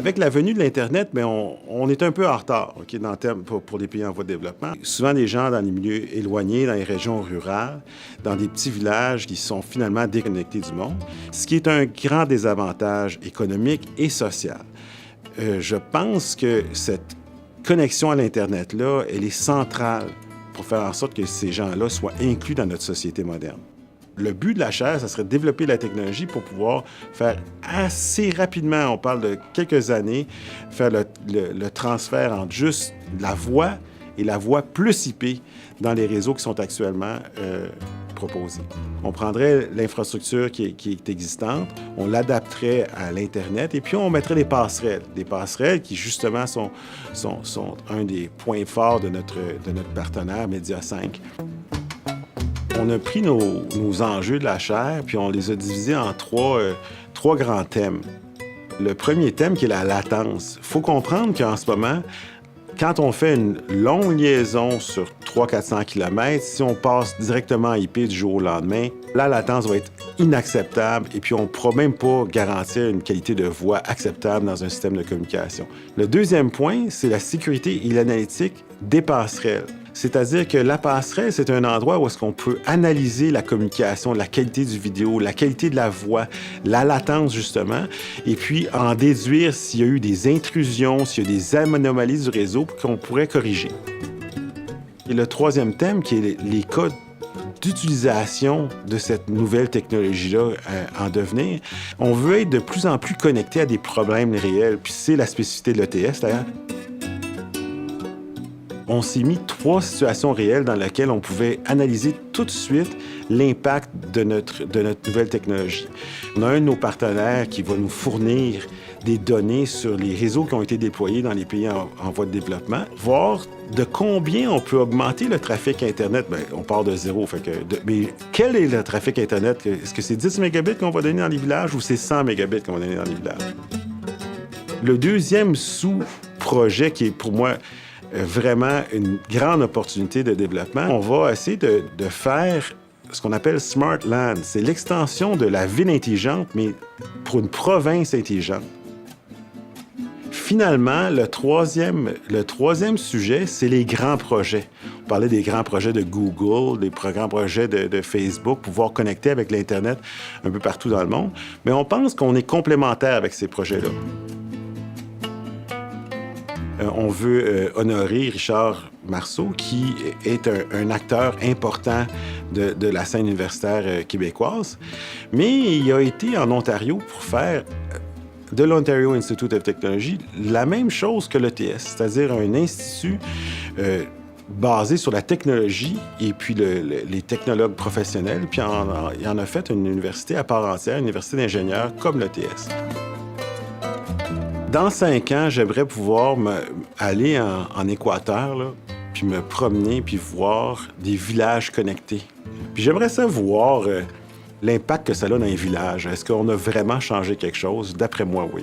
Avec la venue de l'Internet, mais on est un peu en retard pour les pays en voie de développement. Souvent, des gens dans les milieux éloignés, dans les régions rurales, dans des petits villages qui sont finalement déconnectés du monde, ce qui est un grand désavantage économique et social. Je pense que cette connexion à l'Internet-là, elle est centrale pour faire en sorte que ces gens-là soient inclus dans notre société moderne. Le but de la chaire, ça serait de développer la technologie pour pouvoir faire assez rapidement, on parle de quelques années, faire le transfert entre juste la voix et la voix plus IP dans les réseaux qui sont actuellement proposés. On prendrait l'infrastructure qui est existante, on l'adapterait à l'Internet et puis on mettrait des passerelles qui justement sont un des points forts de notre partenaire Média 5. On a pris nos enjeux de la chaire, puis on les a divisés en trois grands thèmes. Le premier thème, qui est la latence. Il faut comprendre qu'en ce moment, quand on fait une longue liaison sur 300-400 km, si on passe directement à IP du jour au lendemain, la latence va être inacceptable et puis on ne pourra même pas garantir une qualité de voix acceptable dans un système de communication. Le deuxième point, c'est la sécurité et l'analytique des passerelles. C'est-à-dire que la passerelle, c'est un endroit où est-ce qu'on peut analyser la communication, la qualité du vidéo, la qualité de la voix, la latence, justement, et puis en déduire s'il y a eu des intrusions, s'il y a des anomalies du réseau qu'on pourrait corriger. Et le troisième thème, qui est les cas d'utilisation de cette nouvelle technologie-là en devenir, on veut être de plus en plus connecté à des problèmes réels, puis c'est la spécificité de l'ETS, d'ailleurs. On s'est mis 3 situations réelles dans lesquelles on pouvait analyser tout de suite l'impact de notre nouvelle technologie. On a un de nos partenaires qui va nous fournir des données sur les réseaux qui ont été déployés dans les pays en voie de développement, voir de combien on peut augmenter le trafic Internet. Bien, on part de zéro. Mais quel est le trafic Internet? Est-ce que c'est 10 mégabits qu'on va donner dans les villages ou c'est 100 mégabits qu'on va donner dans les villages? Le deuxième sous-projet qui est pour moi vraiment une grande opportunité de développement. On va essayer de faire ce qu'on appelle Smart Land. C'est l'extension de la ville intelligente, mais pour une province intelligente. Finalement, le troisième sujet, c'est les grands projets. On parlait des grands projets de Google, des grands projets de Facebook, pouvoir connecter avec l'Internet un peu partout dans le monde. Mais on pense qu'on est complémentaires avec ces projets-là. On veut honorer Richard Marceau, qui est un acteur important de la scène universitaire québécoise, mais il a été en Ontario pour faire de l'Ontario Institute of Technology la même chose que l'ETS, c'est-à-dire un institut basé sur la technologie et puis les technologues professionnels, puis il en a fait une université à part entière, une université d'ingénieurs comme l'ETS. Dans 5 ans, j'aimerais pouvoir aller en Équateur, là, puis me promener, puis voir des villages connectés. Puis j'aimerais ça voir l'impact que ça a dans les villages. Est-ce qu'on a vraiment changé quelque chose? D'après moi, oui.